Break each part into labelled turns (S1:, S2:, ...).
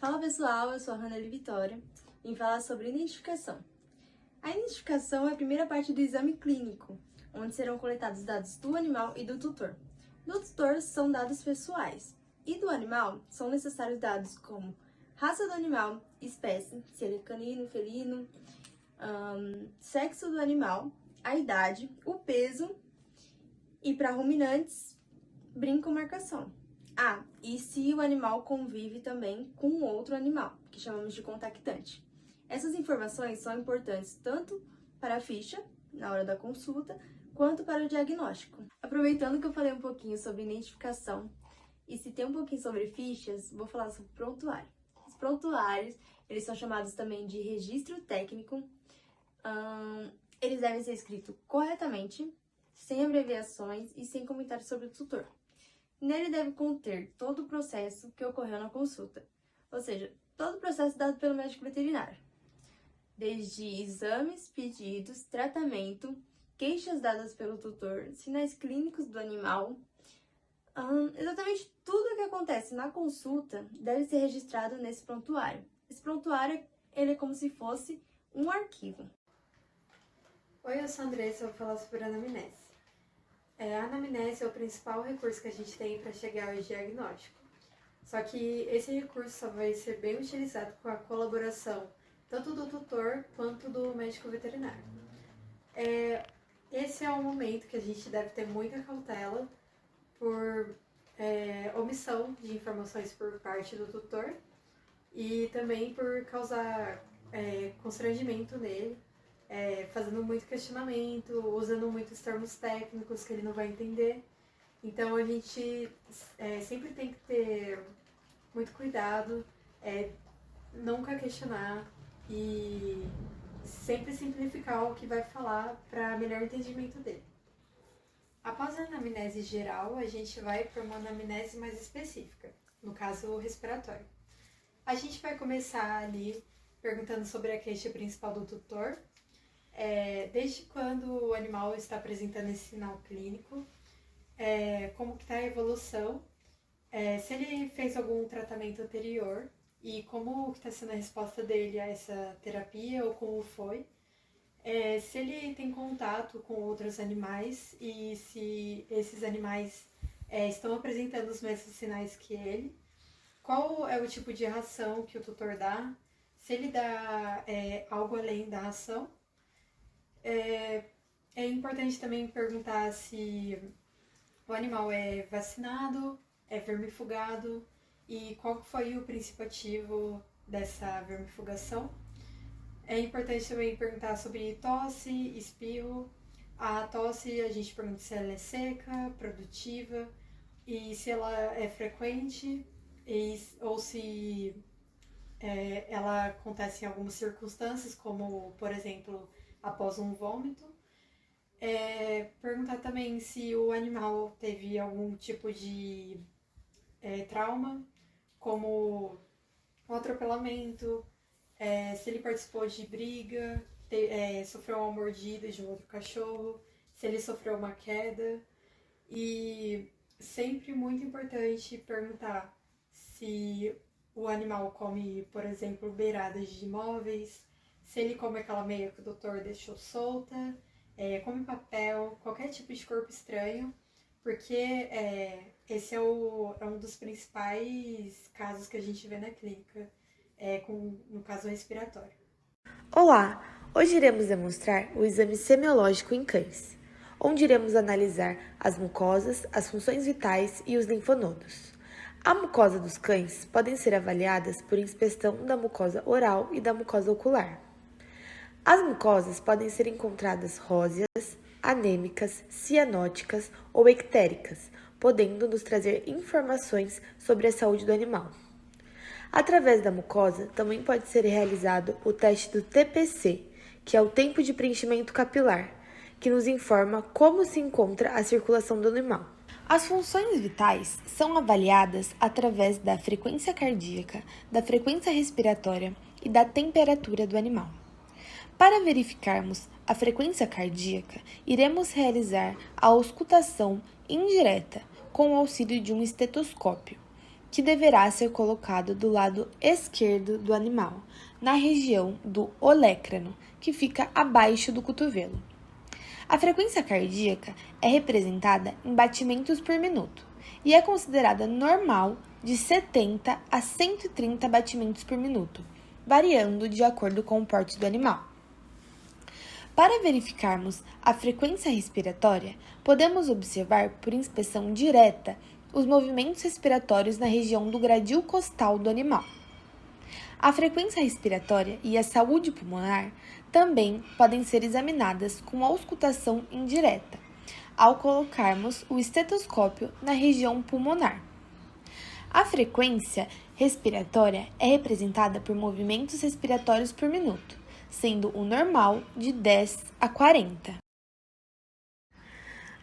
S1: Fala pessoal, eu sou a Haneli Vitória e vim falar sobre identificação. A identificação é a primeira parte do exame clínico, onde serão coletados dados do animal e do tutor. Do tutor são dados pessoais e do animal são necessários dados como raça do animal, espécie, se ele é canino, felino, sexo do animal, a idade, o peso e para ruminantes, brincomarcação. E se o animal convive também com outro animal, que chamamos de contactante. Essas informações são importantes tanto para a ficha, na hora da consulta, quanto para o diagnóstico. Aproveitando que eu falei um pouquinho sobre identificação e citei um pouquinho sobre fichas, vou falar sobre prontuário. Os prontuários, eles são chamados também de registro técnico. Eles devem ser escritos corretamente, sem abreviações e sem comentários sobre o tutor. Nele deve conter todo o processo que ocorreu na consulta, ou seja, todo o processo dado pelo médico veterinário, desde exames, pedidos, tratamento, queixas dadas pelo tutor, sinais clínicos do animal. Exatamente tudo o que acontece na consulta deve ser registrado nesse prontuário. Esse prontuário ele é como se fosse um arquivo.
S2: Oi, eu sou a Andressa, eu vou falar sobre a anamnese. A anamnese é o principal recurso que a gente tem para chegar ao diagnóstico. Só que esse recurso só vai ser bem utilizado com a colaboração tanto do tutor quanto do médico veterinário. Esse é um momento que a gente deve ter muita cautela por omissão de informações por parte do tutor e também por causar constrangimento nele, fazendo muito questionamento, usando muitos termos técnicos que ele não vai entender. Então a gente sempre tem que ter muito cuidado, nunca questionar e sempre simplificar o que vai falar para melhor entendimento dele. Após a anamnese geral, a gente vai para uma anamnese mais específica, no caso respiratório. A gente vai começar ali perguntando sobre a queixa principal do tutor, desde quando o animal está apresentando esse sinal clínico, como que está a evolução, se ele fez algum tratamento anterior e como está sendo a resposta dele a essa terapia ou como foi, se ele tem contato com outros animais e se esses animais estão apresentando os mesmos sinais que ele, qual é o tipo de ração que o tutor dá, se ele dá algo além da ração. É importante também perguntar se o animal é vacinado, é vermifugado e qual foi o princípio ativo dessa vermifugação. É importante também perguntar sobre tosse, espirro. A tosse a gente pergunta se ela é seca, produtiva e se ela é frequente ou se ela acontece em algumas circunstâncias, como por exemplo após um vômito. Perguntar também se o animal teve algum tipo de trauma, como um atropelamento, se ele participou de briga, sofreu uma mordida de um outro cachorro, se ele sofreu uma queda. E sempre muito importante perguntar se o animal come, por exemplo, beiradas de imóveis, se ele come aquela meia que o doutor deixou solta, come papel, qualquer tipo de corpo estranho, porque esse é um dos principais casos que a gente vê na clínica, no caso respiratório.
S3: Olá! Hoje iremos demonstrar o exame semiológico em cães, onde iremos analisar as mucosas, as funções vitais e os linfonodos. A mucosa dos cães podem ser avaliadas por inspeção da mucosa oral e da mucosa ocular. As mucosas podem ser encontradas róseas, anêmicas, cianóticas ou ictéricas, podendo nos trazer informações sobre a saúde do animal. Através da mucosa, também pode ser realizado o teste do TPC, que é o tempo de preenchimento capilar, que nos informa como se encontra a circulação do animal. As funções vitais são avaliadas através da frequência cardíaca, da frequência respiratória e da temperatura do animal. Para verificarmos a frequência cardíaca, iremos realizar a auscultação indireta com o auxílio de um estetoscópio. que deverá ser colocado do lado esquerdo do animal, na região do olecrano, que fica abaixo do cotovelo. A frequência cardíaca é representada em batimentos por minuto e é considerada normal de 70 a 130 batimentos por minuto, variando de acordo com o porte do animal. Para verificarmos a frequência respiratória, podemos observar por inspeção direta os movimentos respiratórios na região do gradil costal do animal. A frequência respiratória e a saúde pulmonar também podem ser examinadas com auscultação indireta, ao colocarmos o estetoscópio na região pulmonar. A frequência respiratória é representada por movimentos respiratórios por minuto, sendo o normal de 10 a 40.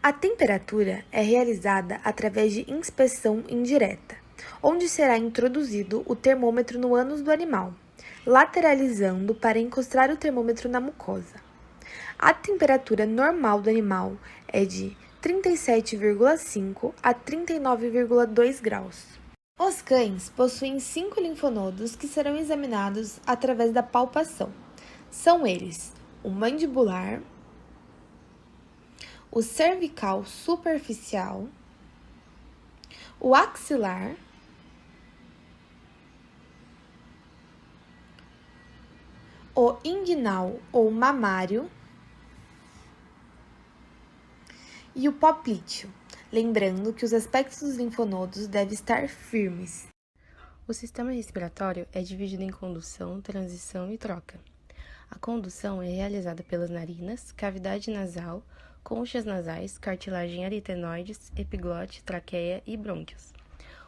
S3: A temperatura é realizada através de inspeção indireta, onde será introduzido o termômetro no ânus do animal, lateralizando para encostar o termômetro na mucosa. A temperatura normal do animal é de 37,5 a 39,2 graus. Os cães possuem 5 linfonodos que serão examinados através da palpação. São eles o mandibular, o cervical superficial, o axilar, o inguinal ou mamário e o poplíteo, lembrando que os aspectos dos linfonodos devem estar firmes.
S4: O sistema respiratório é dividido em condução, transição e troca. A condução é realizada pelas narinas, cavidade nasal, conchas nasais, cartilagem aritenoides, epiglote, traqueia e brônquios.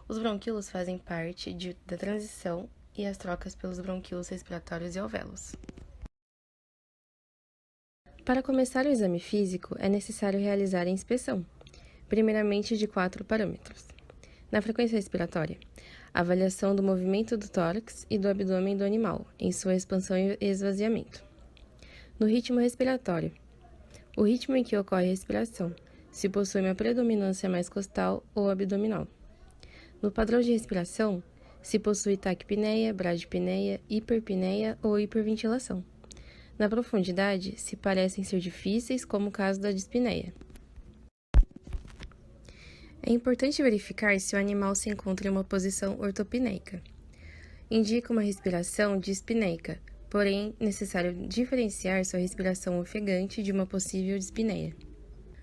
S4: Os bronquíolos fazem parte da transição e as trocas pelos bronquíolos respiratórios e alvéolos. Para começar o exame físico, é necessário realizar a inspeção, primeiramente de 4 parâmetros. Na frequência respiratória, avaliação do movimento do tórax e do abdômen do animal, em sua expansão e esvaziamento. No ritmo respiratório, o ritmo em que ocorre a respiração, se possui uma predominância mais costal ou abdominal. No padrão de respiração, se possui taquipneia, bradipneia, hiperpneia ou hiperventilação. Na profundidade, se parecem ser difíceis, como o caso da dispneia. É importante verificar se o animal se encontra em uma posição ortopneica. Indica uma respiração dispneica, porém, necessário diferenciar sua respiração ofegante de uma possível dispneia.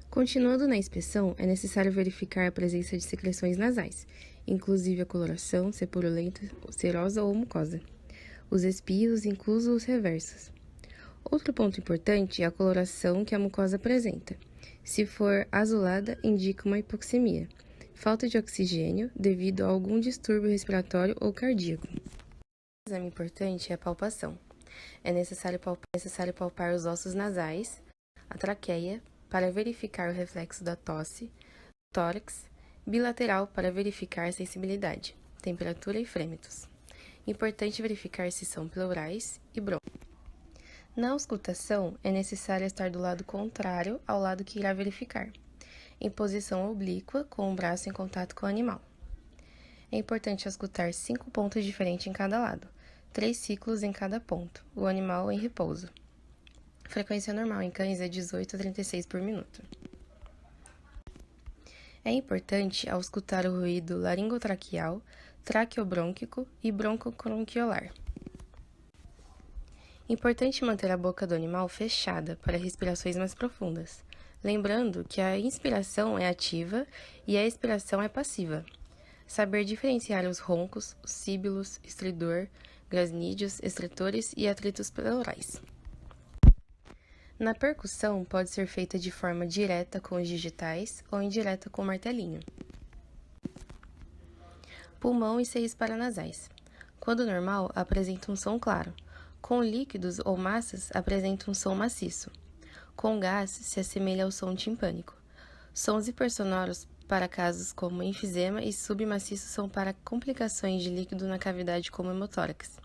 S4: Continuando na inspeção, é necessário verificar a presença de secreções nasais, inclusive a coloração, se purulenta, serosa ou mucosa, os espirros, incluso os reversos. Outro ponto importante é a coloração que a mucosa apresenta. Se for azulada, indica uma hipoxemia, falta de oxigênio devido a algum distúrbio respiratório ou cardíaco. Um exame importante é a palpação. É necessário palpar os ossos nasais, a traqueia, para verificar o reflexo da tosse, tórax, bilateral para verificar a sensibilidade, temperatura e frêmitos. Importante verificar se são pleurais e brônquios. Na auscultação, é necessário estar do lado contrário ao lado que irá verificar, em posição oblíqua, com o braço em contato com o animal. É importante auscultar 5 pontos diferentes em cada lado, 3 ciclos em cada ponto, o animal em repouso. A frequência normal em cães é 18 a 36 por minuto. É importante auscultar o ruído laringotraqueal, traqueobrônquico e broncocronquiolar. Importante manter a boca do animal fechada para respirações mais profundas, lembrando que a inspiração é ativa e a expiração é passiva. Saber diferenciar os roncos, os síbilos, estridor, grasnídeos, estretores e atritos pleurais. Na percussão, pode ser feita de forma direta com os digitais ou indireta com o martelinho. Pulmão e seios paranasais. Quando normal, apresenta um som claro. Com líquidos ou massas, apresenta um som maciço. Com gás, se assemelha ao som timpânico. Sons hipersonoros para casos como enfisema e submaciço são para complicações de líquido na cavidade como hemotórax.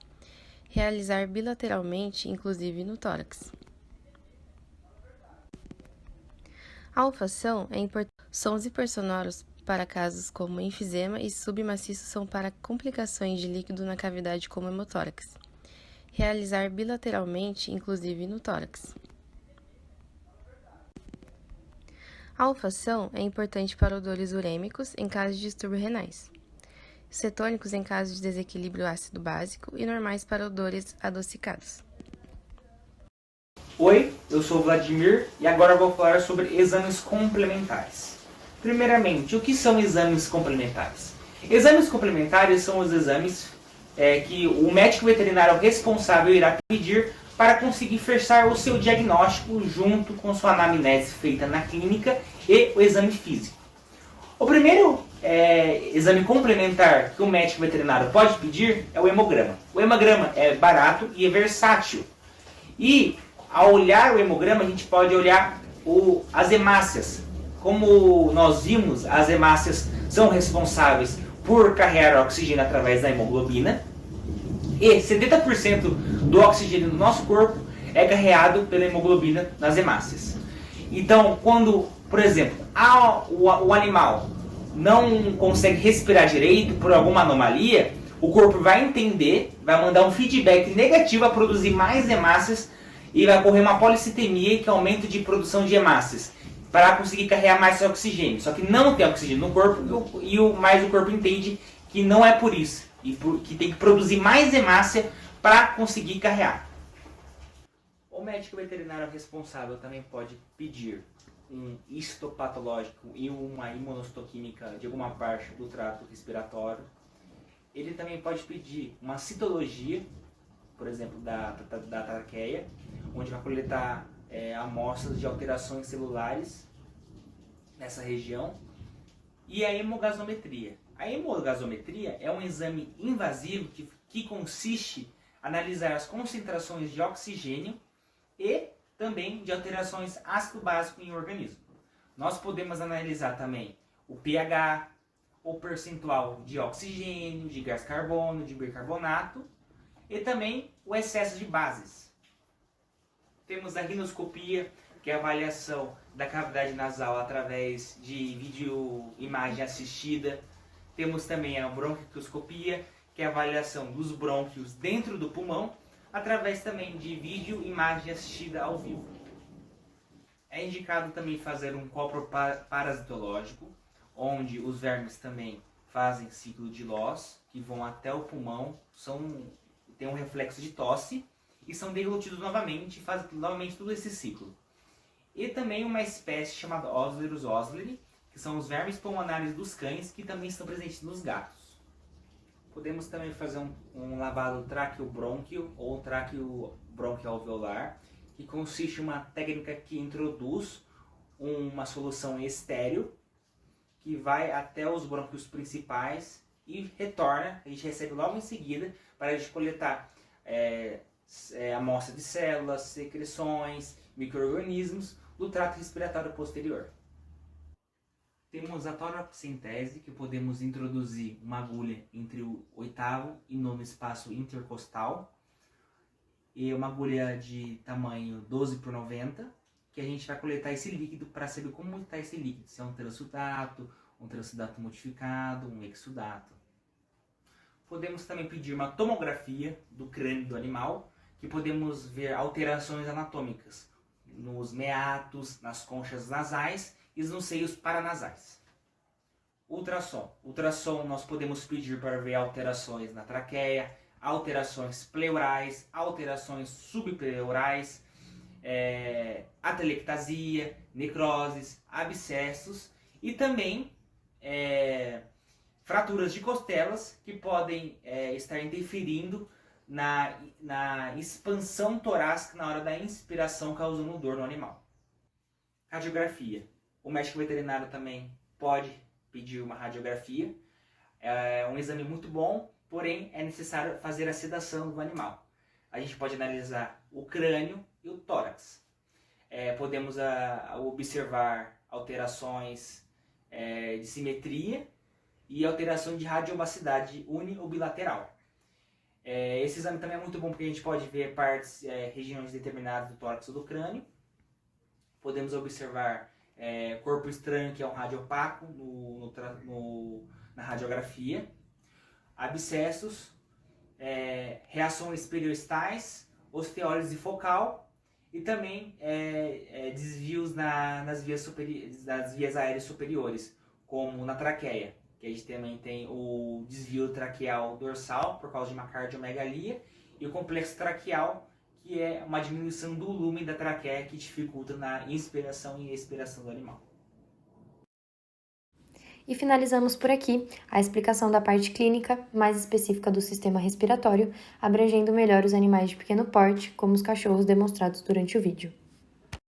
S4: Realizar bilateralmente, inclusive no tórax. A olfação é importante. Sons hipersonoros para casos como enfisema e submaciço são para complicações de líquido na cavidade como hemotórax. Realizar bilateralmente, inclusive no tórax. A olfação é importante para odores urêmicos em caso de distúrbios renais, cetônicos em caso de desequilíbrio ácido básico e normais para odores adocicados.
S5: Oi, eu sou o Vladimir e agora vou falar sobre exames complementares. Primeiramente, o que são exames complementares? Exames complementares são os exames que o médico veterinário responsável irá pedir para conseguir fechar o seu diagnóstico junto com sua anamnese feita na clínica e o exame físico. O primeiro exame complementar que o médico veterinário pode pedir é o hemograma. O hemograma é barato e é versátil. E ao olhar o hemograma, a gente pode olhar as hemácias. Como nós vimos, as hemácias são responsáveis por carregar oxigênio através da hemoglobina. E 70% do oxigênio do nosso corpo é carregado pela hemoglobina nas hemácias. Então, quando, por exemplo, o animal não consegue respirar direito por alguma anomalia, o corpo vai entender, vai mandar um feedback negativo a produzir mais hemácias e vai ocorrer uma policitemia, que é aumento de produção de hemácias, para conseguir carregar mais oxigênio. Só que não tem oxigênio no corpo mas o corpo entende que não é por isso, e que tem que produzir mais hemácia para conseguir carregar. O médico veterinário responsável também pode pedir um histopatológico e uma imunohistoquímica de alguma parte do trato respiratório. Ele também pode pedir uma citologia, por exemplo, da traqueia, onde vai coletar amostras de alterações celulares nessa região, e a hemogasometria. A hemogasometria é um exame invasivo que consiste em analisar as concentrações de oxigênio e também de alterações ácido-básico em organismo. Nós podemos analisar também o pH, o percentual de oxigênio, de gás carbono, de bicarbonato e também o excesso de bases. Temos a rinoscopia, que é a avaliação da cavidade nasal através de videoimagem assistida. Temos também a bronquioscopia, que é a avaliação dos brônquios dentro do pulmão, através também de videoimagem assistida ao vivo. É indicado também fazer um copro parasitológico, onde os vermes também fazem ciclo de Loss, que vão até o pulmão, tem um reflexo de tosse e são deglutidos novamente e fazem novamente todo esse ciclo. E também uma espécie chamada Oslerus osleri, que são os vermes pulmonares dos cães, que também estão presentes nos gatos. Podemos também fazer um lavado traqueobrônquio ou traqueobronquioalveolar, que consiste em uma técnica que introduz uma solução estéril, que vai até os brônquios principais e retorna, a gente recebe logo em seguida, para a gente coletar amostra de células, secreções, micro-organismos do trato respiratório posterior. Temos a toraxentese, que podemos introduzir uma agulha entre o 8º e 9º espaço intercostal, e uma agulha de tamanho 12x90, que a gente vai coletar esse líquido para saber como está esse líquido, se é um transsudato modificado, um exsudato. Podemos também pedir uma tomografia do crânio do animal, que podemos ver alterações anatômicas nos meatos, nas conchas nasais e nos seios paranasais. Ultrassom. Ultrassom nós podemos pedir para ver alterações na traqueia, alterações pleurais, alterações subpleurais, atelectasia, necroses, abscessos e também fraturas de costelas que podem estar interferindo na expansão torácica na hora da inspiração, causando dor no animal. Radiografia. O médico veterinário também pode pedir uma radiografia. É um exame muito bom, porém é necessário fazer a sedação do animal. A gente pode analisar o crânio e o tórax. Podemos observar alterações de simetria e alteração de radiobacidade uni ou bilateral. Esse exame também é muito bom porque a gente pode ver regiões determinadas do tórax ou do crânio. Podemos observar corpo estranho, que é um radiopaco na radiografia, abscessos, reações periostais, osteólise focal e também desvios nas vias aéreas superiores, como na traqueia, que a gente também tem o desvio traqueal dorsal por causa de uma cardiomegalia e o complexo traqueal, que é uma diminuição do lumen da traqueia que dificulta na inspiração e expiração do animal.
S6: E finalizamos por aqui a explicação da parte clínica mais específica do sistema respiratório, abrangendo melhor os animais de pequeno porte, como os cachorros demonstrados durante o vídeo.